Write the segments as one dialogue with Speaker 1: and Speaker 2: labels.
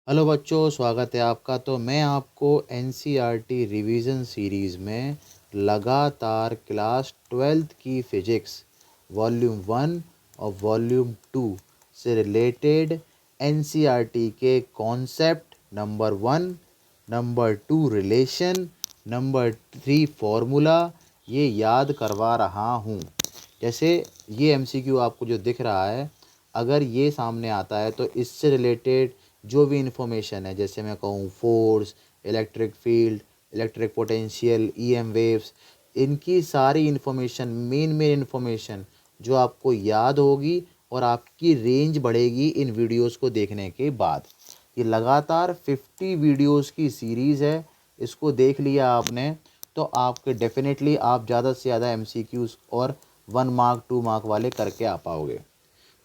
Speaker 1: Hello बच्चों, स्वागत है आपका। तो मैं आपको एनसीईआरटी रिवीजन सीरीज़ में लगातार क्लास 12th की फ़िज़िक्स वॉल्यूम 1 और वॉल्यूम 2 से रिलेटेड एनसीईआरटी के concept number 1, number 2 relation, number 3 formula ये याद करवा रहा हूँ। जैसे ये एमसीक्यू आपको जो दिख रहा है, अगर ये सामने आता है तो इससे रिलेटेड जो भी इन्फॉर्मेशन है, जैसे मैं कहूँ force, electric field, electric potential, EM waves, इनकी सारी इन्फॉर्मेशन, मेन इन्फॉर्मेशन जो आपको याद होगी और आपकी रेंज बढ़ेगी इन वीडियोस को देखने के बाद। ये लगातार 50 वीडियोस की सीरीज़ है। इसको देख लिया आपने तो आपके डेफिनेटली आप ज़्यादा से ज़्यादा एमसीक्यूज़ और 1 मार्क 2 मार्क वाले करके आ पाओगे।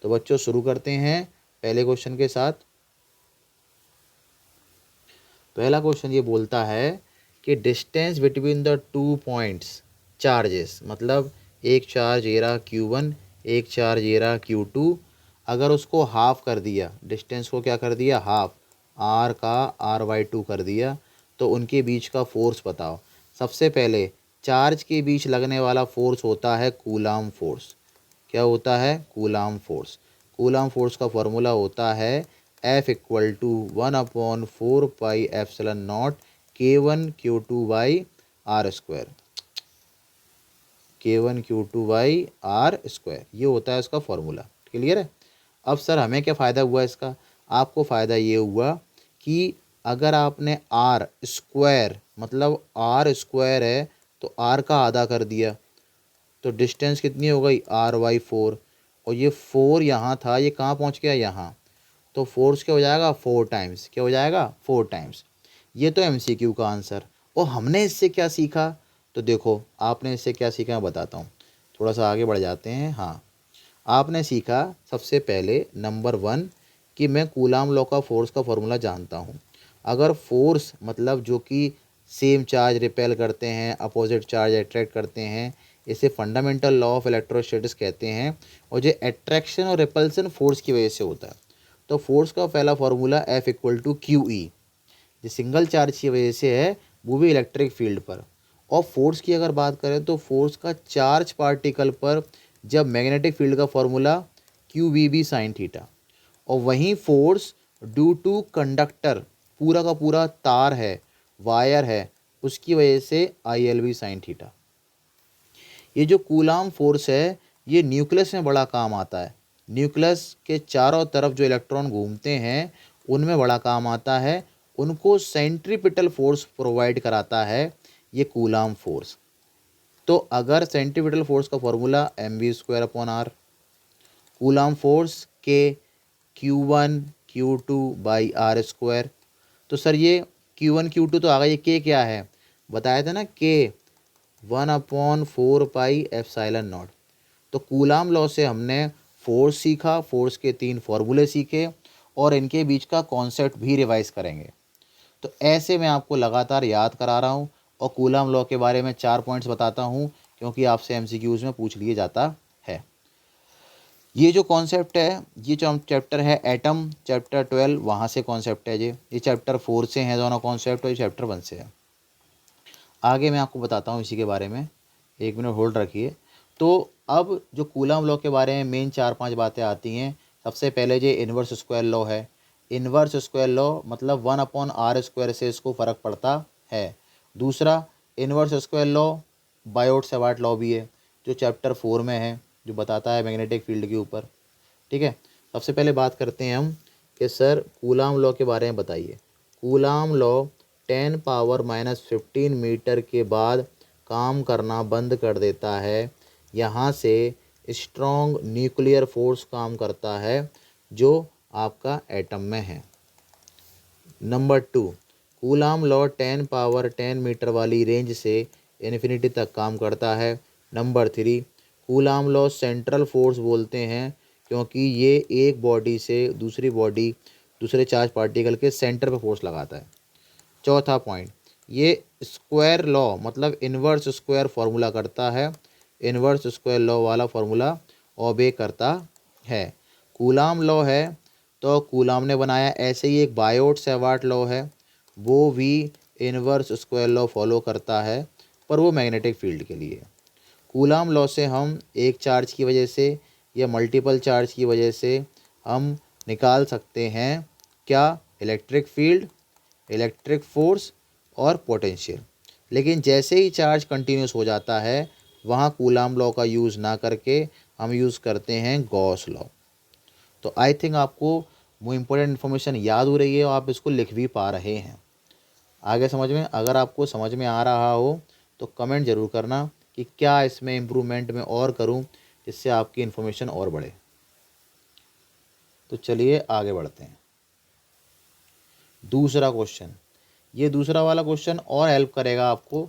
Speaker 1: तो बच्चों शुरू करते हैं पहले क्वेश्चन के साथ। पहला क्वेश्चन ये बोलता है कि distance between the 2 points charges, मतलब एक चार्ज ये रहा Q1, एक चार्ज ये रहा Q2। अगर उसको हाफ कर दिया, डिस्टेंस को क्या कर दिया, हाफ, R का R/2 कर दिया, तो उनके बीच का फोर्स बताओ। सबसे पहले चार्ज के बीच लगने वाला फोर्स होता है कूलाम फोर्स। क्या होता है? Coulomb force. कूलाम फोर्स का फॉर्मूला होता है F=1/4πε0 K1Q2/R²। K1Q2/R², ये होता है इसका फॉर्मूला। क्लियर है? अब सर हमें क्या फ़ायदा हुआ इसका? आपको फ़ायदा ये हुआ कि अगर आपने आर स्क्वायर, मतलब आर स्क्वायर है तो आर का आधा कर दिया, तो डिस्टेंस कितनी हो गई, R/4। और ये 4 यहाँ था, ये कहाँ पहुँच गया, यहाँ। तो फोर्स क्या हो जाएगा, 4 टाइम्स। क्या हो जाएगा, 4 टाइम्स। ये तो एमसीक्यू का आंसर। और हमने इससे क्या सीखा? तो देखो आपने इससे क्या सीखा मैं बताता हूँ। थोड़ा सा आगे बढ़ जाते हैं। हाँ, आपने सीखा सबसे पहले नंबर 1 कि मैं कूलाम लॉ का फोर्स का फॉर्मूला जानता हूँ। अगर फोर्स मतलब जो कि सेम चार्ज रिपेल करते हैं, अपोजिट चार्ज अट्रैक्ट करते हैं, इसे फंडामेंटल लॉ ऑफ इलेक्ट्रोस्टैटिक्स कहते हैं। और जो अट्रैक्शन और रिपल्सन फोर्स की वजह से होता है। तो फोर्स का पहला फार्मूला F=QE, जो सिंगल चार्ज की वजह से है, वो भी इलेक्ट्रिक फील्ड पर। और फोर्स की अगर बात करें तो फोर्स का चार्ज पार्टिकल पर जब मैग्नेटिक फील्ड का फॉर्मूला QBB साइन थीटा। और वहीं फोर्स ड्यू टू कंडक्टर, पूरा का पूरा तार है, वायर है, उसकी वजह से ILB साइन थीटा। ये जो कूलाम फोर्स है ये न्यूक्लियस में बड़ा काम आता है। न्यूक्लियस के चारों तरफ जो इलेक्ट्रॉन घूमते हैं उनमें बड़ा काम आता है। उनको सेंट्रीपिटल फोर्स प्रोवाइड कराता है ये कूलाम फोर्स। तो अगर सेंट्रीपिटल फोर्स का फॉर्मूला mv²/r, कूलाम फोर्स के Q1Q2/R²। तो सर ये Q1 Q2 तो आ गया, ये K क्या है बताया था ना, K 1/4πε0। तो कूलाम लॉ से हमने फोर्स सीखा, फोर्स के 3 फॉर्मूले सीखे और इनके बीच का कॉन्सेप्ट भी रिवाइज करेंगे। तो ऐसे मैं आपको लगातार याद करा रहा हूँ और कूलाम लॉ के बारे में 4 पॉइंट्स बताता हूँ, क्योंकि आपसे एमसीक्यूज़ में पूछ लिए जाता है। ये जो कॉन्सेप्ट है, ये जो चैप्टर है एटम, चैप्टर 12 वहाँ से कॉन्सेप्ट है। ये चैप्टर 4 से हैं दोनों कॉन्सेप्ट, और ये चैप्टर 1 से है। आगे मैं आपको बताता हूँ इसी के बारे में, 1 मिनट होल्ड रखिए। तो अब जो कूलाम लॉ के बारे में मेन 4-5 बातें आती हैं। सबसे पहले जो इन्वर्स स्क्वायर लॉ है। इन्वर्स स्क्वायर लॉ मतलब 1/r² से इसको फ़र्क पड़ता है। दूसरा inverse square law Biot Savart law भी है, जो चैप्टर 4 में है, जो बताता है मैग्नेटिक फील्ड के ऊपर। ठीक है, सबसे पहले बात करते हैं हम कि सर कूलाम लॉ के बारे में बताइए। कूलाम लॉ 10⁻⁻15 मीटर के बाद काम करना बंद कर देता है। यहाँ से स्ट्रॉन्ग न्यूक्लियर फोर्स काम करता है जो आपका एटम में है। नंबर 2, कूलाम लॉ 10⁻10 मीटर वाली रेंज से इन्फिनिटी तक काम करता है। Number 3, coulomb law central force बोलते हैं, क्योंकि ये एक बॉडी से दूसरी बॉडी, दूसरे चार्ज पार्टिकल के सेंटर पर फोर्स लगाता है। चौथा पॉइंट, ये स्क्वायर लॉ मतलब इन्वर्स स्क्वायर फार्मूला करता है। इन्वर्स स्क्वायर लॉ वाला फार्मूला ओबे करता है। कूलाम लॉ है तो कूलाम ने बनाया। ऐसे ही एक बायोट सेवार्ट लॉ है, वो भी इनवर्स स्क्वायर लॉ फॉलो करता है, पर वो मैग्नेटिक फील्ड के लिए। कूलाम लॉ से हम एक चार्ज की वजह से या मल्टीपल चार्ज की वजह से हम निकाल सकते हैं क्या, इलेक्ट्रिक फील्ड, इलेक्ट्रिक फोर्स और पोटेंशियल। लेकिन जैसे ही चार्ज कंटिन्यूस हो जाता है, वहाँ कूलाम लॉ का यूज़ ना करके हम यूज़ करते हैं गॉस लॉ। तो आई थिंक आपको वो इम्पोर्टेंट इन्फॉर्मेशन याद हो रही है और आप इसको लिख भी पा रहे हैं। आगे समझ में, अगर आपको समझ में आ रहा हो तो कमेंट ज़रूर करना कि क्या इसमें इम्प्रूवमेंट में और करूं जिससे आपकी इन्फॉर्मेशन और बढ़े। तो चलिए आगे बढ़ते हैं। दूसरा क्वेश्चन, ये दूसरा वाला क्वेश्चन और हेल्प करेगा आपको।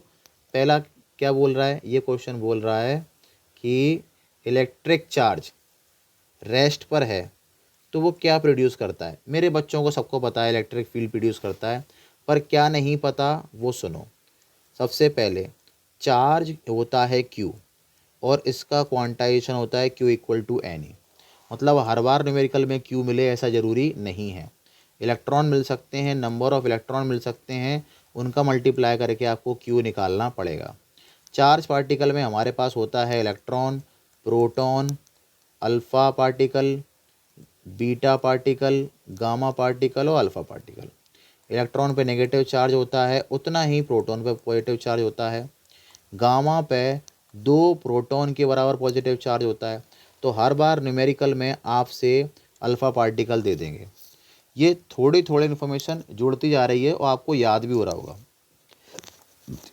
Speaker 1: पहला क्या बोल रहा है, ये क्वेश्चन बोल रहा है कि इलेक्ट्रिक चार्ज रेस्ट पर है तो वो क्या प्रोड्यूस करता है। मेरे बच्चों को सबको पता है इलेक्ट्रिक फील्ड प्रोड्यूस करता है, पर क्या नहीं पता वो सुनो। सबसे पहले चार्ज होता है क्यू और इसका क्वांटाइजेशन होता है q equal to n e. मतलब हर बार न्यूमेरिकल में क्यू मिले ऐसा ज़रूरी नहीं है। इलेक्ट्रॉन मिल सकते हैं, नंबर ऑफ़ इलेक्ट्रॉन मिल सकते हैं, उनका मल्टीप्लाई करके आपको क्यू निकालना पड़ेगा। चार्ज पार्टिकल में हमारे पास होता है electron, proton, alpha particle, beta particle, gamma particle और अल्फ़ा पार्टिकल। इलेक्ट्रॉन पे नेगेटिव चार्ज होता है, उतना ही प्रोटॉन पे पॉजिटिव चार्ज होता है। गामा पे 2 प्रोटॉन के बराबर पॉजिटिव चार्ज होता है। तो हर बार न्यूमेरिकल में आपसे अल्फ़ा पार्टिकल दे देंगे। ये थोड़ी थोड़ी इन्फॉर्मेशन जुड़ती जा रही है और आपको याद भी हो रहा होगा।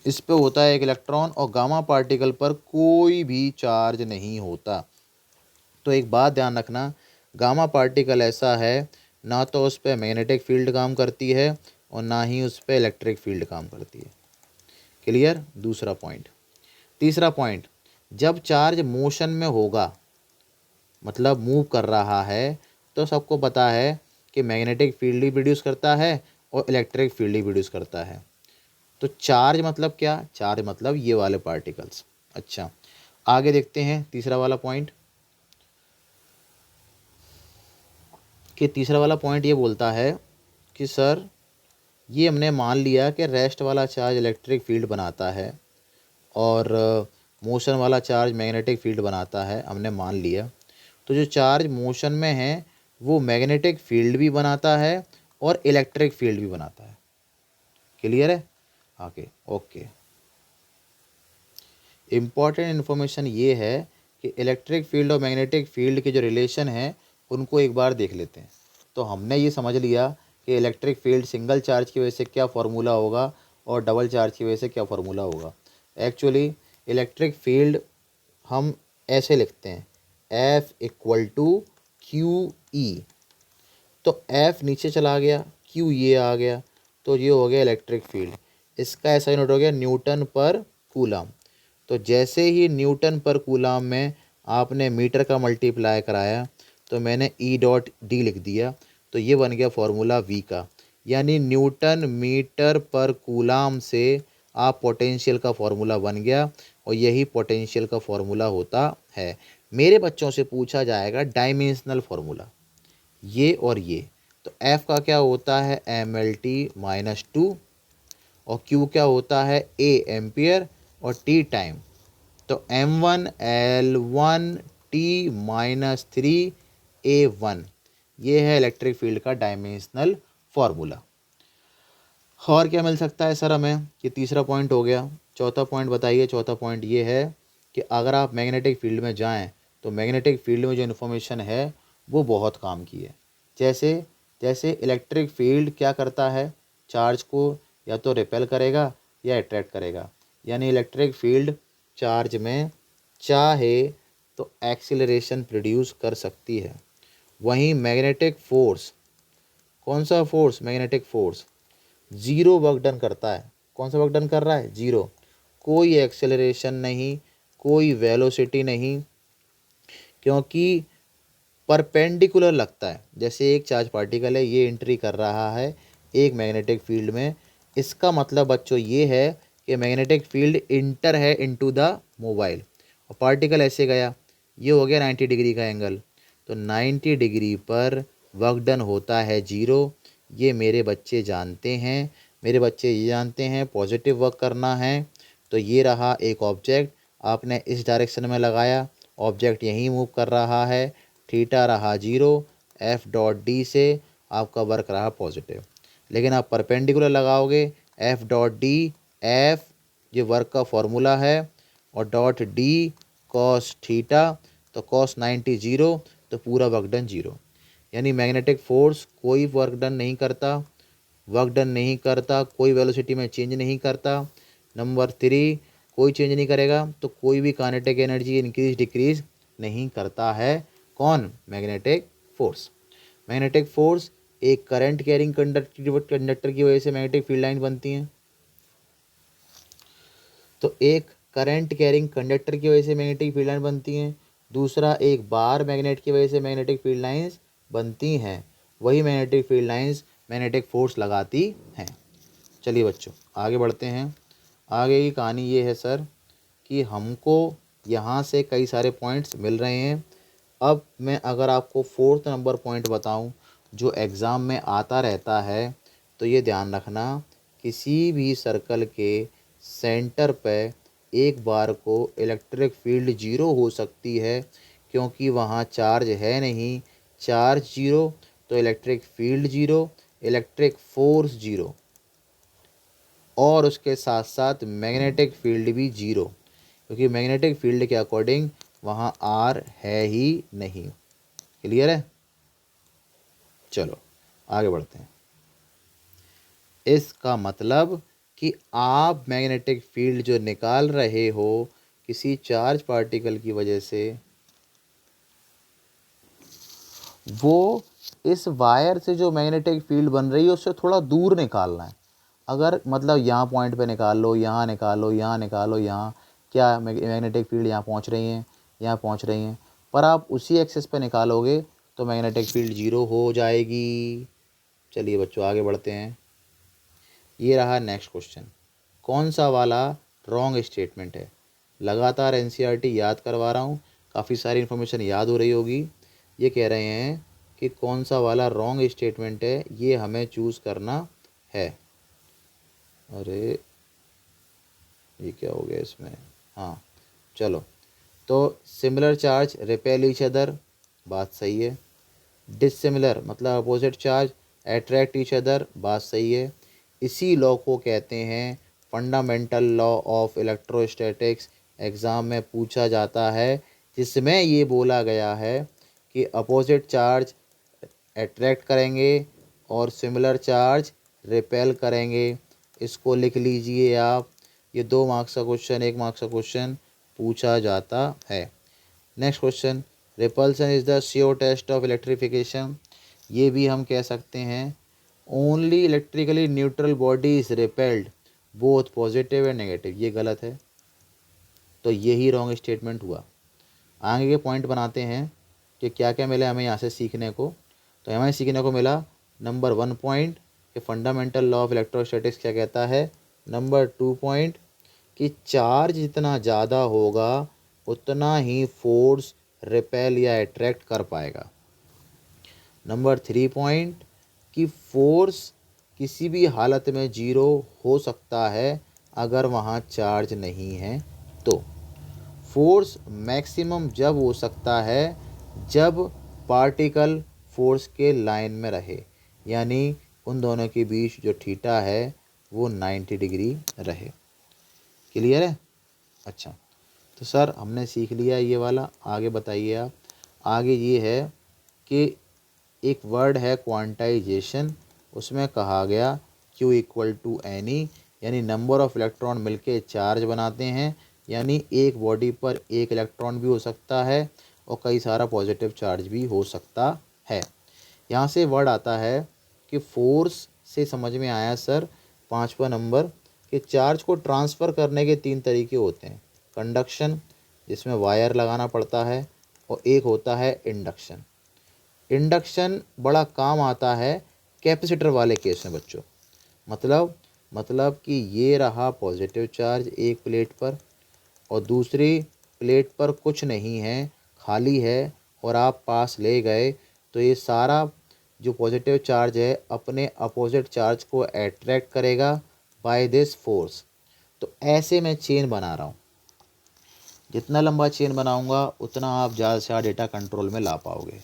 Speaker 1: इस पे होता है एक इलेक्ट्रॉन और गामा पार्टिकल पर कोई भी चार्ज नहीं होता। तो एक बात ध्यान रखना, गामा पार्टिकल ऐसा है ना तो उस पर मैग्नेटिक फील्ड काम करती है और ना ही उस पर इलेक्ट्रिक फील्ड काम करती है। क्लियर, दूसरा पॉइंट। तीसरा पॉइंट, जब चार्ज मोशन में होगा मतलब मूव कर रहा है तो सबको पता है कि मैग्नेटिक फील्ड ही प्रोड्यूस करता है और इलेक्ट्रिक फील्ड ही प्रोड्यूस करता है। तो चार्ज मतलब क्या, चार्ज मतलब ये वाले पार्टिकल्स। अच्छा, आगे देखते हैं तीसरा वाला पॉइंट। कि तीसरा वाला पॉइंट ये बोलता है कि सर ये हमने मान लिया कि रेस्ट वाला चार्ज इलेक्ट्रिक फील्ड बनाता है और मोशन वाला चार्ज मैग्नेटिक फील्ड बनाता है, हमने मान लिया। तो जो चार्ज मोशन में है वो मैग्नेटिक फील्ड भी बनाता है और इलेक्ट्रिक फील्ड भी बनाता है। क्लियर है? Okay okay. इम्पॉर्टेंट इन्फॉर्मेशन ये है कि इलेक्ट्रिक फील्ड और मैग्नेटिक फील्ड के जो रिलेशन है उनको एक बार देख लेते हैं। तो हमने ये समझ लिया कि इलेक्ट्रिक फील्ड सिंगल चार्ज की वजह से क्या फार्मूला होगा और डबल चार्ज की वजह से क्या फार्मूला होगा। एक्चुअली इलेक्ट्रिक फील्ड हम ऐसे लिखते हैं, F equal to q e. तो F नीचे चला गया, Q ये आ गया, तो ये हो गया इलेक्ट्रिक फील्ड। इसका ऐसा यूनिट हो गया न्यूटन पर कूलम। तो जैसे ही न्यूटन पर कूलम में आपने मीटर का मल्टीप्लाई कराया तो मैंने ई डॉट डी लिख दिया, तो ये बन गया फॉर्मूला वी का। यानी न्यूटन मीटर पर कूलम से आप पोटेंशियल का फॉर्मूला बन गया और यही पोटेंशियल का फॉर्मूला होता है। मेरे बच्चों से पूछा जाएगा डायमेंशनल फार्मूला, ये और ये। तो F का क्या होता है, MLT-2 और Q क्या होता है, A एम्पियर और T टाइम। तो M1L1T-3A1 ये है इलेक्ट्रिक फील्ड का डायमेंशनल फार्मूला। और क्या मिल सकता है सर हमें, ये तीसरा पॉइंट हो गया। चौथा पॉइंट बताइए। चौथा पॉइंट ये है कि अगर आप मैग्नेटिक फील्ड में जाएं तो मैग्नेटिक फील्ड में जो इन्फॉर्मेशन है वो बहुत काम की है। जैसे जैसे इलेक्ट्रिक फील्ड क्या करता है, चार्ज को या तो रिपेल करेगा या अट्रैक्ट करेगा। यानी इलेक्ट्रिक फील्ड चार्ज में चाहे तो एक्सीलरेशन प्रोड्यूस कर सकती है। वहीं मैग्नेटिक फोर्स, कौन सा force, magnetic force zero work done करता है। कौन सा वर्क डन कर रहा है, ज़ीरो। कोई एक्सेलरेशन नहीं, कोई वेलोसिटी नहीं, क्योंकि परपेंडिकुलर लगता है। जैसे एक चार्ज पार्टिकल है, ये एंट्री कर रहा है एक मैग्नेटिक फील्ड में। इसका मतलब बच्चों ये है कि मैग्नेटिक फील्ड इंटर है इनटू द मोबाइल और पार्टिकल ऐसे गया, ये हो गया 90 डिग्री का एंगल। तो 90 डिग्री पर वर्क डन होता है 0, ये मेरे बच्चे जानते हैं। मेरे बच्चे ये जानते हैं पॉजिटिव वर्क करना है। तो ये रहा एक ऑब्जेक्ट, आपने इस डायरेक्शन में लगाया, ऑब्जेक्ट यहीं मूव कर रहा है, थीटा रहा 0, एफ डॉट डी से आपका वर्क रहा पॉजिटिव। लेकिन आप परपेंडिकुलर लगाओगे, एफ डॉट डी, एफ ये वर्क का फॉर्मूला है, और डॉट डी कॉस थीटा, तो कॉस 90 0, तो पूरा वर्क डन 0। यानी मैग्नेटिक फोर्स कोई वर्क डन नहीं करता, वर्क डन नहीं करता, कोई वेलोसिटी में चेंज नहीं करता। नंबर 3, कोई चेंज नहीं करेगा तो कोई भी काइनेटिक एनर्जी इंक्रीज डिक्रीज नहीं करता है। कौन? Magnetic force. मैग्नेटिक फोर्स एक करंट कैरिंग कंडक्टर की वजह से मैग्नेटिक फील्ड लाइन बनती हैं। तो एक करंट कैरिंग कंडक्टर की वजह से मैग्नेटिक फील्ड लाइन बनती हैं, दूसरा एक बार मैग्नेट की वजह से मैग्नेटिक फील्ड लाइंस बनती हैं। वही magnetic field lines magnetic force लगाती हैं। चलिए बच्चों आगे बढ़ते हैं। आगे की कहानी ये है सर कि हमको यहाँ से कई सारे पॉइंट्स मिल रहे हैं। अब मैं अगर आपको 4th नंबर पॉइंट बताऊं जो एग्ज़ाम में आता रहता है, तो ये ध्यान रखना, किसी भी सर्कल के सेंटर पे एक बार को इलेक्ट्रिक फील्ड 0 हो सकती है, क्योंकि वहाँ चार्ज है नहीं। चार्ज 0 तो इलेक्ट्रिक फील्ड 0, इलेक्ट्रिक फोर्स 0, और उसके साथ साथ मैग्नेटिक फील्ड भी 0, क्योंकि मैग्नेटिक फील्ड के अकॉर्डिंग वहाँ आर है ही नहीं। क्लियर है? चलो आगे बढ़ते हैं। इसका मतलब कि आप मैग्नेटिक फील्ड जो निकाल रहे हो किसी चार्ज पार्टिकल की वजह से, वो इस वायर से जो मैग्नेटिक फील्ड बन रही है उससे थोड़ा दूर निकालना है। अगर मतलब यहाँ पॉइंट पे निकाल लो, यहाँ निकालो, यहाँ निकालो, यहाँ क्या मैग्नेटिक फील्ड यहाँ पहुँच रही हैं, यहाँ पहुँच रही हैं, पर आप उसी एक्सेस पे निकालोगे तो मैग्नेटिक फील्ड 0 हो जाएगी। चलिए बच्चों आगे बढ़ते हैं। ये रहा नेक्स्ट क्वेश्चन। कौन सा वाला रॉन्ग स्टेटमेंट है? लगातार एनसीईआरटी याद करवा रहा हूँ, काफ़ी सारी इन्फॉर्मेशन याद हो रही होगी। ये कह रहे हैं कि कौन सा वाला रॉन्ग स्टेटमेंट है, ये हमें चूज़ करना है। अरे ये क्या हो गया इसमें? हाँ चलो, तो similar charge repel each other, बात सही है। डिसिमिलर मतलब opposite charge attract each other, बात सही है। इसी लॉ को कहते हैं fundamental law of electrostatics. Exam में पूछा जाता है, जिसमें ये बोला गया है कि अपोजिट चार्ज अट्रैक्ट करेंगे और सिमिलर चार्ज रिपेल करेंगे। इसको लिख लीजिए आप। ये 2 मार्क्स का क्वेश्चन, 1 मार्क्स का क्वेश्चन पूछा जाता है। Next question, repulsion is the sure test of electrification. ये भी हम कह सकते हैं only electrically neutral body is repelled both positive and negative. ये गलत है, तो यही रॉन्ग स्टेटमेंट हुआ। आगे के पॉइंट बनाते हैं कि क्या क्या मिला हमें यहाँ से सीखने को। तो हमें सीखने को मिला नंबर 1 पॉइंट कि फंडामेंटल लॉ ऑफ इलेक्ट्रोस्टैटिक्स क्या कहता है। नंबर 2 पॉइंट कि चार्ज जितना ज़्यादा होगा उतना ही फोर्स रिपेल या अट्रैक्ट कर पाएगा। नंबर 3 पॉइंट कि फोर्स किसी भी हालत में 0 हो सकता है अगर वहाँ चार्ज नहीं है। तो फोर्स मैक्सिमम जब हो सकता है जब पार्टिकल फोर्स के लाइन में रहे, यानी उन दोनों के बीच जो थीटा है वो 90 डिग्री रहे। क्लियर है? अच्छा, तो सर हमने सीख लिया ये वाला, आगे बताइए आप। आगे ये है कि एक वर्ड है क्वांटाइजेशन, उसमें कहा गया Q इक्वल टू एनी, यानी नंबर ऑफ इलेक्ट्रॉन मिलके चार्ज बनाते हैं। यानी एक बॉडी पर एक इलेक्ट्रॉन भी हो सकता है और कई सारा पॉजिटिव चार्ज भी हो सकता है। यहाँ से वर्ड आता है कि फोर्स से समझ में आया सर 5वां नंबर कि चार्ज को ट्रांसफ़र करने के 3 तरीके होते हैं। कंडक्शन, जिसमें वायर लगाना पड़ता है, और एक होता है इंडक्शन। इंडक्शन बड़ा काम आता है कैपेसिटर वाले केस में बच्चों। मतलब कि ये रहा पॉजिटिव चार्ज एक प्लेट पर और दूसरी प्लेट पर कुछ नहीं है, खाली है, और आप पास ले गए तो ये सारा जो पॉजिटिव चार्ज है अपने अपोजिट चार्ज को अट्रैक्ट करेगा बाय दिस फोर्स। तो ऐसे मैं चेन बना रहा हूँ, जितना लंबा चेन बनाऊंगा उतना आप ज़्यादा से ज़्यादा डेटा कंट्रोल में ला पाओगे।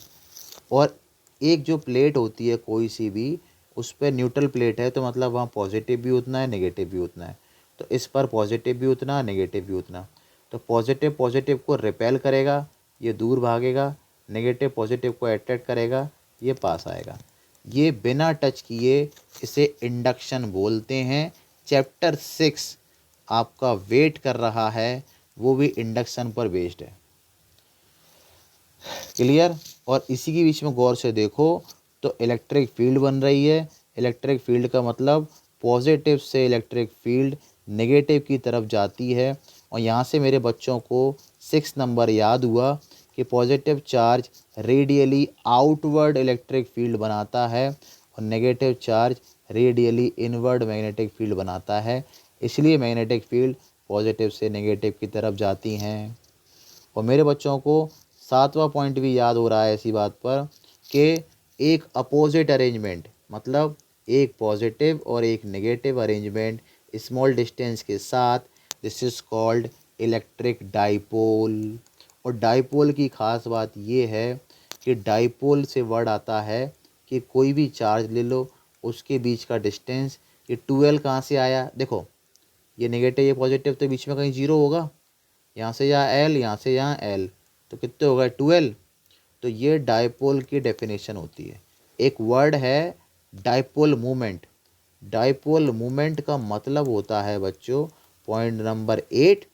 Speaker 1: और एक जो प्लेट होती है कोई सी भी, उस पर न्यूट्रल प्लेट है, तो मतलब वहाँ पॉजिटिव भी उतना है, नेगेटिव भी उतना है। तो इस पर पॉजिटिव भी उतना, नेगेटिव भी उतना। तो पॉजिटिव पॉजिटिव को रिपेल करेगा, ये दूर भागेगा, नेगेटिव पॉजिटिव को अट्रैक्ट करेगा, ये पास आएगा। ये बिना टच किए इसे इंडक्शन बोलते हैं। चैप्टर 6 आपका वेट कर रहा है, वो भी इंडक्शन पर बेस्ड है। क्लियर। और इसी के बीच में गौर से देखो तो इलेक्ट्रिक फील्ड बन रही है। इलेक्ट्रिक फील्ड का मतलब पॉजिटिव से इलेक्ट्रिक फील्ड नेगेटिव की तरफ जाती है। और यहाँ से मेरे बच्चों को 6 नंबर याद हुआ कि positive charge radially outward electric field बनाता है और negative charge radially inward magnetic field बनाता है। इसलिए मैग्नेटिक फील्ड पॉजिटिव से नेगेटिव की तरफ जाती हैं। और मेरे बच्चों को 7वां पॉइंट भी याद हो रहा है इसी बात पर कि एक अपोजिट अरेंजमेंट, मतलब एक पॉजिटिव और एक नेगेटिव अरेंजमेंट स्मॉल डिस्टेंस के साथ, this is called electric dipole. और डाइपोल की ख़ास बात ये है कि डाइपोल से वर्ड आता है कि कोई भी चार्ज ले लो, उसके बीच का डिस्टेंस, ये 2L कहाँ से आया, देखो ये नेगेटिव ये पॉजिटिव, तो बीच में कहीं जीरो होगा, यहाँ से यहाँ एल, यहाँ से यहाँ एल, तो कितने हो गए 2L। तो ये डाइपोल की डेफिनेशन होती है। एक वर्ड है डाइपोल मूवमेंट। डाइपोल मूवमेंट का मतलब होता है बच्चों, पॉइंट नंबर 8,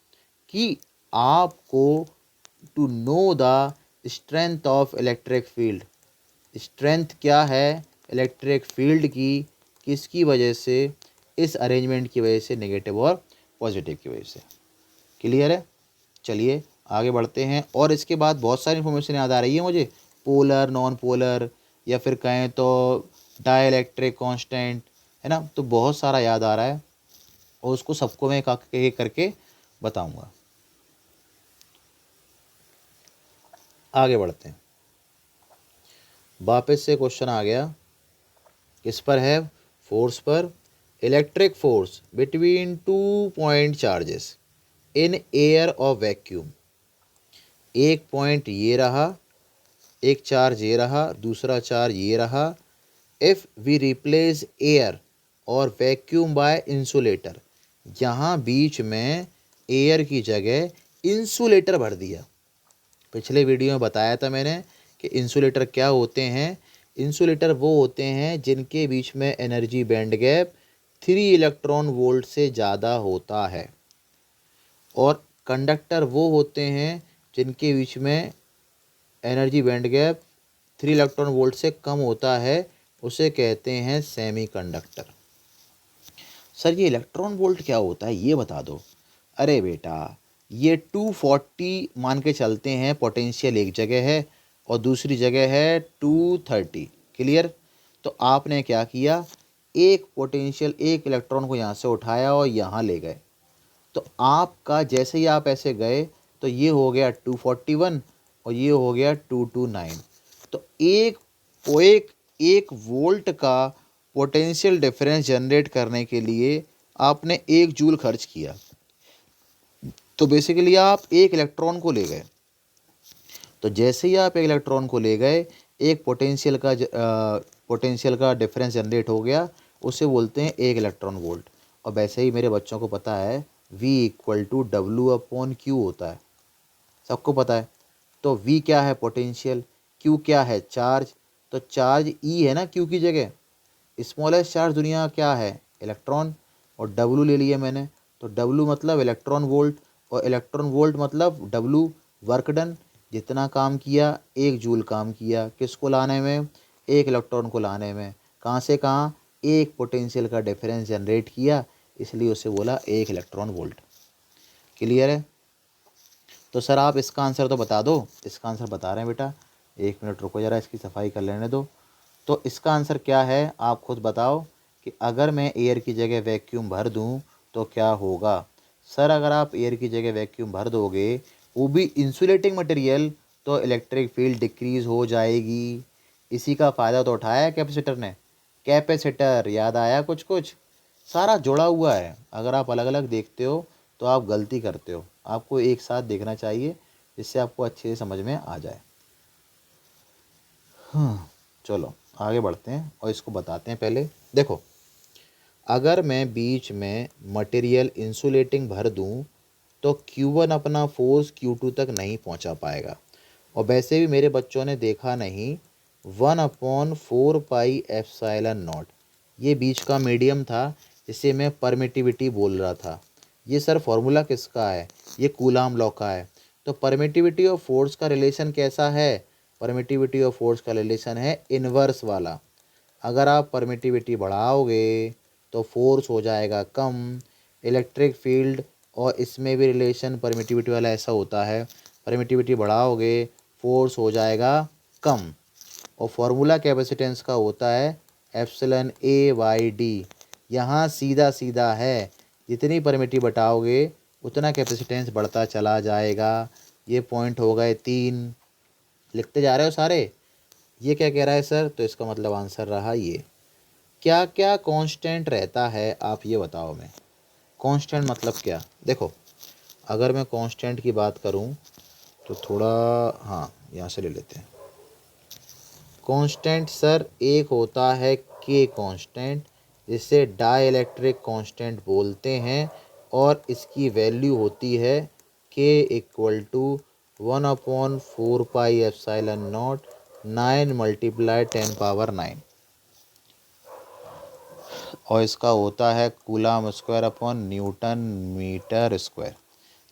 Speaker 1: कि आपको to know the strength of electric field. Strength क्या है इलेक्ट्रिक फील्ड की, किसकी वजह से, इस अरेंजमेंट की वजह से, नेगेटिव और पॉजिटिव की वजह से। क्लियर है। चलिए आगे बढ़ते हैं। और इसके बाद बहुत सारी इन्फॉर्मेशन याद आ रही है मुझे, पोलर, नॉन पोलर, या फिर कहें तो डाइलेक्ट्रिक कांस्टेंट, है ना। तो बहुत सारा याद आ रहा है और उसको सबको मैं एक करके बताऊंगा। आगे बढ़ते हैं। वापस से क्वेश्चन आ गया, किस पर है, फोर्स पर। Electric force between 2 point charges in air और वैक्यूम। एक पॉइंट ये रहा, एक चार्ज ये रहा, दूसरा चार्ज ये रहा। इफ़ वी रिप्लेस एयर और वैक्यूम बाय इंसुलेटर, यहाँ बीच में एयर की जगह इंसुलेटर भर दिया। पिछले वीडियो में बताया था मैंने कि इंसुलेटर क्या होते हैं। इंसुलेटर वो होते हैं जिनके बीच में energy band gap 3 electron volt से ज़्यादा होता है। और कंडक्टर वो होते हैं जिनके बीच में energy band gap 3 electron volt से कम होता है, उसे कहते हैं सेमीकंडक्टर। सर ये इलेक्ट्रॉन वोल्ट क्या होता है ये बता दो। अरे बेटा, ये 240 मान के चलते हैं, पोटेंशियल एक जगह है और दूसरी जगह है 230। क्लियर। तो आपने क्या किया, एक पोटेंशियल एक इलेक्ट्रॉन को यहाँ से उठाया और यहाँ ले गए। तो आपका जैसे ही आप ऐसे गए तो ये हो गया 241 और ये हो गया 229। तो एक वोल्ट का पोटेंशियल डिफरेंस जनरेट करने के लिए आपने 1 जूल खर्च किया। तो बेसिकली आप एक इलेक्ट्रॉन को ले गए। तो जैसे ही आप एक इलेक्ट्रॉन को ले गए, एक पोटेंशियल का डिफरेंस जनरेट हो गया, उसे बोलते हैं 1 इलेक्ट्रॉन वोल्ट। और वैसे ही मेरे बच्चों को पता है V = W/Q होता है, सबको पता है। तो V क्या है, पोटेंशियल, Q क्या है, चार्ज। तो चार्ज E है ना Q की जगह। स्मॉलेस्ट चार्ज दुनिया का क्या है, इलेक्ट्रॉन। और W ले लिया मैंने, तो W मतलब इलेक्ट्रॉन वोल्ट, और इलेक्ट्रॉन वोल्ट मतलब W, वर्क डन। जितना काम किया, 1 जूल काम किया, किसको लाने में, एक इलेक्ट्रॉन को लाने में। कहाँ से कहाँ, एक पोटेंशियल का डिफरेंस जनरेट किया, इसलिए उसे बोला 1 इलेक्ट्रॉन वोल्ट। क्लियर है। तो सर आप इसका आंसर तो बता दो। इसका आंसर बता रहे हैं बेटा, 1 मिनट रुको ज़रा, इसकी सफाई कर लेने दो। तो इसका आंसर क्या है आप खुद बताओ कि अगर मैं एयर की जगह वैक्यूम भर दूं तो क्या होगा। सर अगर आप एयर की जगह वैक्यूम भर दोगे, वो भी इंसुलेटिंग मटेरियल, तो इलेक्ट्रिक फील्ड डिक्रीज़ हो जाएगी। इसी का फ़ायदा तो उठाया है कैपेसिटर ने। कैपेसिटर याद आया कुछ कुछ, सारा जुड़ा हुआ है। अगर आप अलग अलग देखते हो तो आप गलती करते हो, आपको एक साथ देखना चाहिए जिससे आपको अच्छे से समझ में आ जाए। हाँ, चलो आगे बढ़ते हैं और इसको बताते हैं। पहले देखो, अगर मैं बीच में मटेरियल इंसुलेटिंग भर दूं तो Q1 अपना फोर्स Q2 तक नहीं पहुंचा पाएगा। और वैसे भी मेरे बच्चों ने देखा नहीं, 1/4 पाई एप्सिलॉन नॉट, ये बीच का मीडियम था जिसे मैं परमिटिविटी बोल रहा था। ये सर फॉर्मूला किसका है? ये कूलाम लॉ का है। तो परमिटिविटी और फोर्स का रिलेशन कैसा है? परमिटिविटी और फोर्स का रिलेशन है इन्वर्स वाला। अगर आप परमिटिविटी बढ़ाओगे तो फोर्स हो जाएगा कम। इलेक्ट्रिक फील्ड और इसमें भी रिलेशन परमिटिविटी वाला ऐसा होता है, परमिटिविटी बढ़ाओगे फोर्स हो जाएगा कम। और फॉर्मूला कैपेसिटेंस का होता है एप्सिलॉन ए बाई डी। यहाँ सीधा सीधा है, जितनी परमिटिविटी बढ़ाओगे उतना कैपेसिटेंस बढ़ता चला जाएगा। ये पॉइंट हो गए 3। लिखते जा रहे हो सारे? ये क्या कह रहा है सर? तो इसका मतलब आंसर रहा ये। क्या क्या कांस्टेंट रहता है आप ये बताओ। मैं कांस्टेंट मतलब क्या? देखो, अगर मैं कांस्टेंट की बात करूं तो थोड़ा, हाँ यहाँ से ले लेते हैं। कांस्टेंट सर एक होता है के कांस्टेंट, जिसे डाइलेक्ट्रिक कांस्टेंट बोलते हैं, और इसकी वैल्यू होती है के equal to 1/4 pi epsilon naught 9 × 10⁻⁹, और इसका होता है coulomb square upon newton metre square.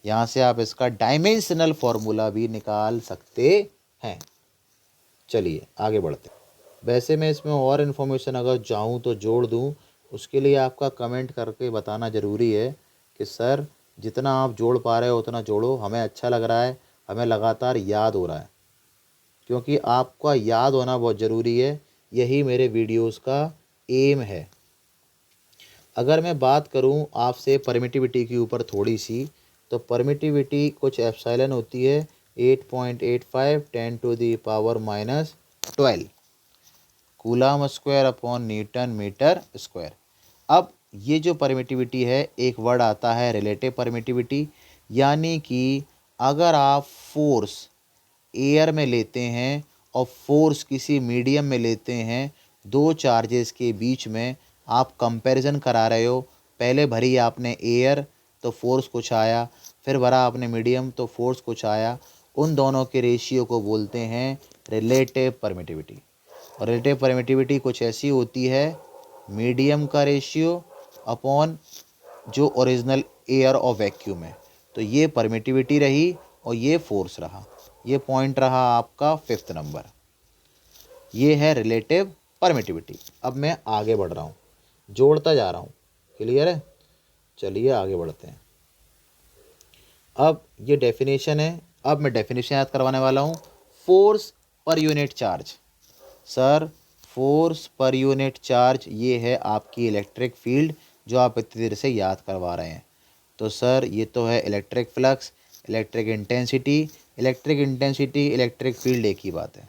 Speaker 1: यहाँ से आप इसका डायमेंशनल फॉर्मूला भी निकाल सकते हैं। चलिए आगे बढ़ते हैं। वैसे मैं इसमें और इन्फॉर्मेशन अगर चाहूँ तो जोड़ दूँ, उसके लिए आपका कमेंट करके बताना ज़रूरी है कि सर जितना आप जोड़ पा रहे हो उतना जोड़ो, हमें अच्छा लग रहा है, हमें लगातार याद हो रहा है, क्योंकि आपका याद होना बहुत ज़रूरी है। यही मेरे वीडियोस का एम है। अगर मैं बात करूं आपसे परमिटिविटी के ऊपर थोड़ी सी, तो परमिटिविटी कुछ एप्सिलॉन होती है 8.85 10⁻⁻12 coulomb square upon newton metre square. अब ये जो परमिटिविटी है, एक वर्ड आता है रिलेटिव परमिटिविटी, यानी कि अगर आप फोर्स एयर में लेते हैं और फोर्स किसी मीडियम में लेते हैं, दो चार्जेस के बीच में आप कंपैरिजन करा रहे हो, पहले भरी आपने एयर तो फोर्स कुछ आया, फिर भरा आपने मीडियम तो फोर्स कुछ आया, उन दोनों के रेशियो को बोलते हैं रिलेटिव परमिटिविटी। और रिलेटिव परमिटिविटी कुछ ऐसी होती है, मीडियम का रेशियो अपॉन जो ओरिजिनल एयर और वैक्यूम है। तो ये परमिटिविटी रही और ये फोर्स रहा। ये पॉइंट रहा आपका 5th नंबर। ये है रिलेटिव परमिटिविटी। अब मैं आगे बढ़ रहा हूँ, जोड़ता जा रहा हूँ। क्लियर है? चलिए आगे बढ़ते हैं। अब ये डेफिनेशन है, अब मैं डेफिनेशन याद करवाने वाला हूँ। Force per unit charge. Sir force per unit charge ये है आपकी इलेक्ट्रिक फील्ड, जो आप इतनी देर से याद करवा रहे हैं। तो सर ये तो है electric flux, electric intensity. Electric intensity electric field एक ही बात है।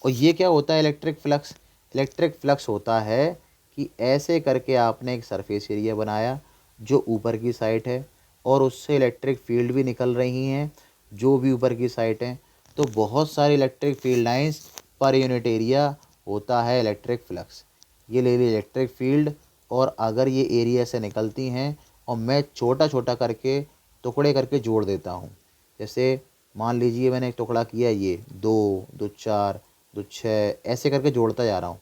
Speaker 1: और ये क्या होता है इलेक्ट्रिक फ्लक्स? इलेक्ट्रिक फ्लक्स होता है कि ऐसे करके आपने एक सरफेस एरिया बनाया जो ऊपर की साइड है, और उससे इलेक्ट्रिक फील्ड भी निकल रही हैं जो भी ऊपर की साइड है। तो बहुत सारी electric field lines per unit area होता है इलेक्ट्रिक फ्लक्स। ये ले ली इलेक्ट्रिक फील्ड, और अगर ये एरिया से निकलती हैं और मैं छोटा छोटा करके टुकड़े करके जोड़ देता हूँ, जैसे मान लीजिए मैंने एक टुकड़ा किया, ये 2, 2 4, 2 6, ऐसे करके जोड़ता जा रहा हूँ,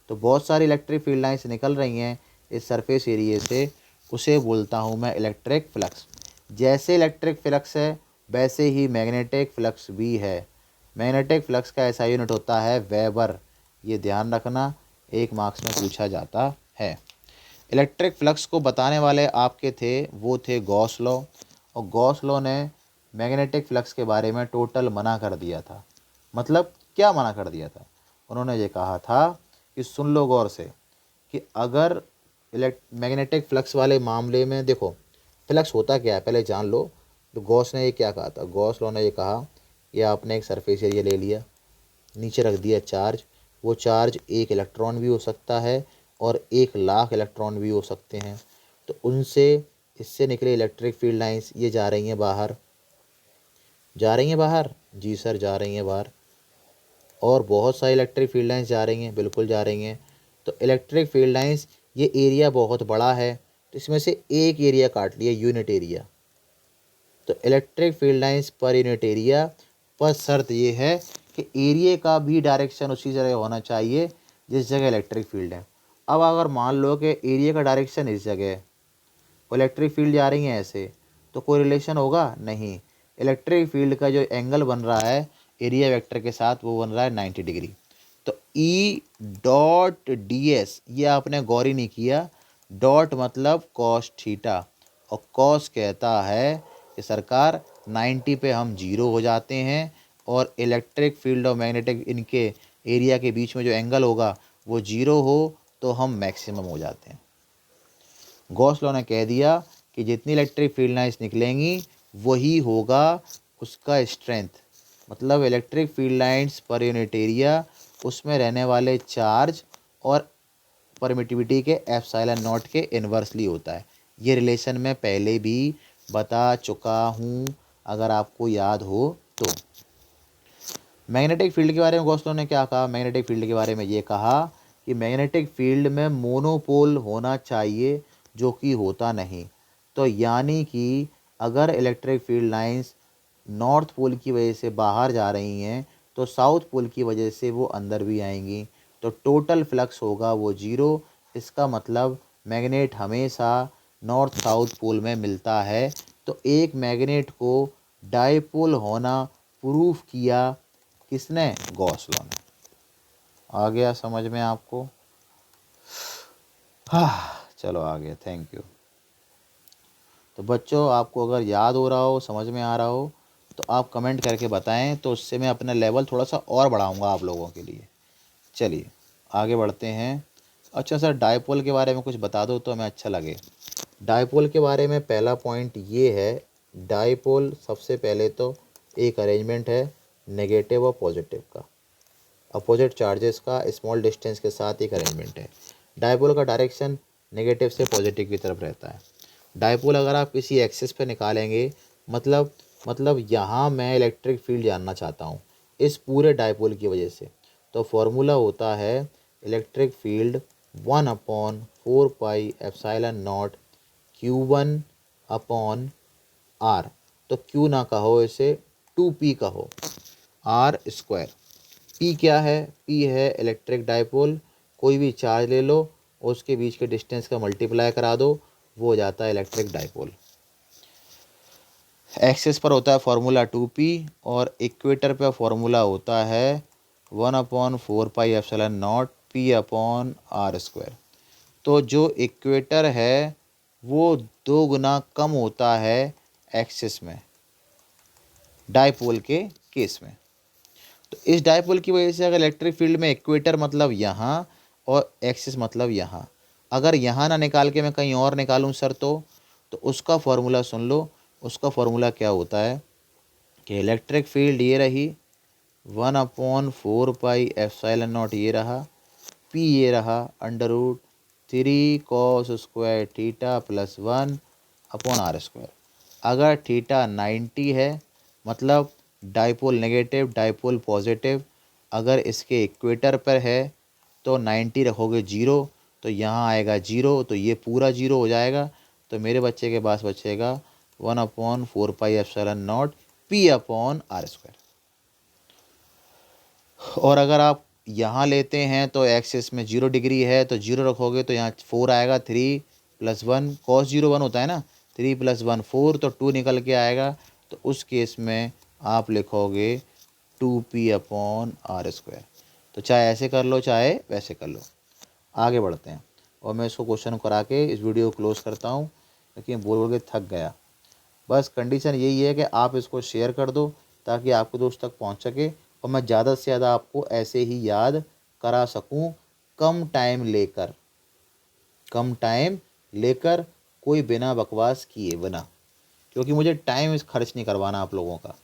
Speaker 1: तो बहुत सारी इलेक्ट्रिक फील्ड लाइन्स निकल रही हैं इस सरफेस एरिया से, उसे बोलता हूँ मैं इलेक्ट्रिक फ्लक्स। जैसे इलेक्ट्रिक फ्लक्स है वैसे ही मैग्नेटिक फ्लक्स भी है। मैग्नेटिक फ्लक्स का ऐसा यूनिट होता है वेबर। ये ध्यान रखना, एक मार्क्स में पूछा जाता है। इलेक्ट्रिक फ्लक्स को बताने वाले आपके थे, वो थे गॉस लॉ। और गॉस लॉ ने मैग्नेटिक फ्लक्स के बारे में टोटल मना कर दिया था। मतलब क्या मना कर दिया था? उन्होंने ये कहा था कि सुन लो गौर से, कि अगर मैग्नेटिक फ्लक्स वाले मामले में, देखो फ्लक्स होता क्या है पहले जान लो। तो गॉस ने ये क्या कहा था? गॉस लॉ ने ये कहा कि आपने एक सरफेस एरिया ले लिया, नीचे रख दिया चार्ज, वो चार्ज 1 इलेक्ट्रॉन भी हो सकता है और 1,00,000 इलेक्ट्रॉन भी हो सकते हैं। तो उनसे इससे निकले इलेक्ट्रिक फील्ड लाइंस ये जा रही हैं बाहर, जा रही हैं बाहर, जी सर जा रही हैं बाहर। और बहुत सारी इलेक्ट्रिक फील्ड लाइंस जा रही हैं, बिल्कुल जा रही हैं। तो इलेक्ट्रिक फील्ड लाइंस, ये एरिया बहुत बड़ा है, तो इसमें से एक एरिया काट लिया, यूनिट एरिया। तो electric field lines per unit area, पर शर्त ये है कि एरिया का भी डायरेक्शन उसी जगह होना चाहिए जिस जगह इलेक्ट्रिक फील्ड है। अब अगर मान लो कि एरिया का डायरेक्शन इस जगह है, इलेक्ट्रिक फील्ड जा रही है ऐसे, तो कोई रिलेशन होगा नहीं। इलेक्ट्रिक फील्ड का जो एंगल बन रहा है एरिया वेक्टर के साथ, वो बन रहा है 90 डिग्री। तो ई डॉट डी एस, ये आपने गौर ही नहीं किया, डॉट मतलब कॉस थीटा, और कॉस कहता है कि सरकार 90 पे हम जीरो हो जाते हैं, और इलेक्ट्रिक फील्ड और मैग्नेटिक इनके एरिया के बीच में जो एंगल होगा वो जीरो हो तो हम मैक्सिमम हो जाते हैं। गॉस लॉ ने कह दिया कि जितनी इलेक्ट्रिक फील्ड लाइंस निकलेंगी वही होगा उसका स्ट्रेंथ, मतलब electric field lines per unit area, उसमें रहने वाले चार्ज और परमिटिविटी के एप्सिलॉन नॉट के इन्वर्सली होता है। ये रिलेशन मैं पहले भी बता चुका हूँ, अगर आपको याद हो तो। मैग्नेटिक फील्ड के बारे में गॉस लॉ ने क्या कहा? मैग्नेटिक फील्ड के बारे में ये कहा कि मैग्नेटिक फील्ड में मोनोपोल होना चाहिए, जो कि होता नहीं। तो यानी कि अगर electric field lines north pole की वजह से बाहर जा रही हैं तो साउथ पोल की वजह से वो अंदर भी आएंगी, तो टोटल फ्लक्स होगा वो जीरो। इसका मतलब मैग्नेट हमेशा नॉर्थ साउथ पोल में मिलता है। तो एक मैग्नेट को डाइपोल होना प्रूफ किया किसने? गॉस लॉ ने। आ गया समझ में आपको? हाँ चलो आ गया, थैंक यू। तो बच्चों आपको अगर याद हो रहा हो, समझ में आ रहा हो, तो आप कमेंट करके बताएं, तो उससे मैं अपना लेवल थोड़ा सा और बढ़ाऊंगा आप लोगों के लिए। चलिए आगे बढ़ते हैं। अच्छा सर डाइपोल के बारे में कुछ बता दो तो हमें अच्छा लगे। डाइपोल के बारे में पहला पॉइंट ये है, डाइपोल सबसे पहले तो एक अरेंजमेंट है नेगेटिव और पॉजिटिव का, अपोजिट चार्जेस का स्मॉल डिस्टेंस के साथ एक अरेंजमेंट है। डाइपोल का डायरेक्शन नेगेटिव से पॉजिटिव की तरफ रहता है। डाइपोल अगर आप किसी एक्सिस पे निकालेंगे, मतलब यहाँ मैं इलेक्ट्रिक फील्ड जानना चाहता हूँ इस पूरे डाइपोल की वजह से, तो फॉर्मूला होता है electric field 1/4πε0 Q1 upon R. तो Q ना कहो इसे, 2P कहो, आर स्क्वायर। P क्या है? P है इलेक्ट्रिक डाइपोल, कोई भी चार्ज ले लो उसके बीच के डिस्टेंस का मल्टीप्लाई करा दो, वो हो जाता है इलेक्ट्रिक डाइपोल। एक्सिस पर होता है फॉर्मूला 2P, और इक्वेटर पे फॉर्मूला होता है 1/4πε0 P/r²। तो जो इक्वेटर है वो 2 गुना कम होता है एक्सिस में, डाइपोल के केस में। तो इस डाइपोल की वजह से अगर इलेक्ट्रिक फील्ड में इक्वेटर मतलब यहाँ और एक्सिस मतलब यहाँ, अगर यहाँ ना निकाल के मैं कहीं और निकालूँ सर, तो उसका फॉर्मूला सुन लो। उसका फॉर्मूला क्या होता है कि इलेक्ट्रिक फील्ड ये रही 1/4πε0 ये रहा, P ये रहा √3cos² + 1/r²। अगर थीटा 90 है मतलब डाइपोल नेगेटिव डाइपोल पॉजिटिव, अगर इसके इक्वेटर पर है तो 90 रखोगे जीरो, तो यहाँ आएगा जीरो, तो ये पूरा जीरो हो जाएगा। तो मेरे बच्चे के पास बचेगा 1/4πε0 P/r²। और अगर आप यहाँ लेते हैं तो एक्सिस में 0 डिग्री है तो 0 रखोगे तो यहाँ 4 आएगा, 3 + 1 cos 0 1 होता है ना, 3 + 1 4, तो 2 निकल के आएगा। तो उस केस में आप लिखोगे 2P/r²। तो चाहे ऐसे कर लो चाहे वैसे कर लो। आगे बढ़ते हैं और मैं इसको क्वेश्चन करा के इस वीडियो को क्लोज़ करता हूँ, क्योंकि बोल बोल के थक गया। बस कंडीशन यही है कि आप इसको शेयर कर दो ताकि आपके दोस्त तक पहुंच सके, और मैं ज़्यादा से ज़्यादा आपको ऐसे ही याद करा सकूं, कम टाइम लेकर कोई बिना बकवास किए बिना, क्योंकि मुझे टाइम खर्च नहीं करवाना आप लोगों का।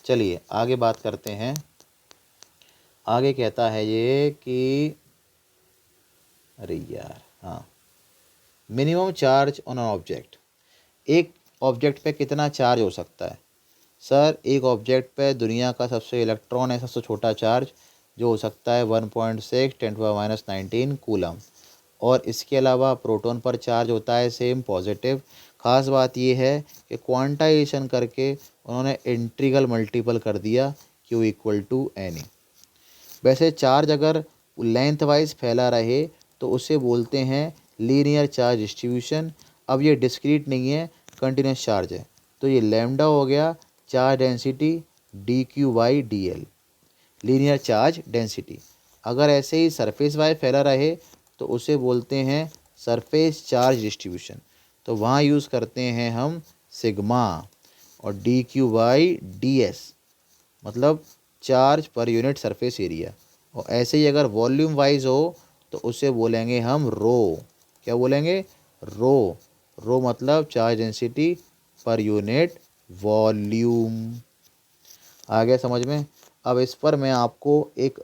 Speaker 1: चलिए आगे बात करते हैं। आगे कहता है ये कि अरे यार, हाँ, minimum charge on an object. एक ऑब्जेक्ट पे कितना चार्ज हो सकता है? सर एक ऑब्जेक्ट पे दुनिया का सबसे इलेक्ट्रॉन है, सबसे छोटा चार्ज जो हो सकता है 1.6 × 10⁻⁹ कूलम। और इसके अलावा प्रोटॉन पर चार्ज होता है सेम पॉजिटिव। ख़ास बात ये है कि क्वांटाइजेशन करके उन्होंने इंटीग्रल मल्टीपल कर दिया Q = NE। वैसे चार्ज अगर लेंथ वाइज फैला रहे तो उसे बोलते हैं लीनियर चार्ज डिस्ट्रीब्यूशन। अब ये डिस्क्रीट नहीं है, कंटिन्यूस चार्ज है, तो ये लैम्डा हो गया charge density dQ/dL, linear charge density. अगर ऐसे ही सरफेस वाइज फैला रहे तो उसे बोलते हैं सरफेस चार्ज डिस्ट्रीब्यूशन, तो वहाँ यूज़ करते हैं हम सिग्मा। और dQ/dS मतलब charge per unit surface area. और ऐसे ही अगर वॉल्यूम वाइज हो तो उसे बोलेंगे हम रो। क्या बोलेंगे? रो। रो मतलब charge density per unit volume. आ गया समझ में? अब इस पर मैं आपको एक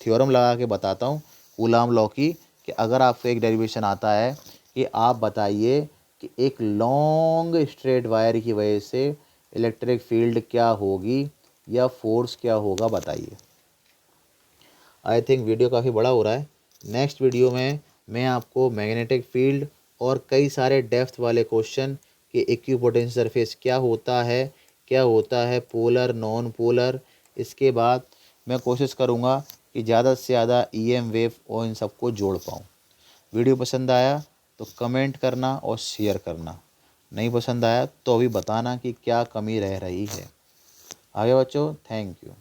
Speaker 1: थ्योरम लगा के बताता हूँ कूलाम लॉ की, कि अगर आपको एक डेरिवेशन आता है कि आप बताइए कि एक लॉन्ग स्ट्रेट वायर की वजह से इलेक्ट्रिक फील्ड क्या होगी या फोर्स क्या होगा, बताइए। आई थिंक वीडियो काफ़ी बड़ा हो रहा है। नेक्स्ट वीडियो में मैं आपको मैग्नेटिक फील्ड और कई सारे डेप्थ वाले क्वेश्चन कि इक्विपोटेंशियल सरफेस क्या होता है पोलर नॉन पोलर। इसके बाद मैं कोशिश करूँगा कि ज़्यादा से ज़्यादा EM वेव और इन सबको जोड़ पाऊँ। वीडियो पसंद आया तो कमेंट करना और शेयर करना, नहीं पसंद आया तो भी बताना कि क्या कमी रह रही है। आगे बच्चों, थैंक यू।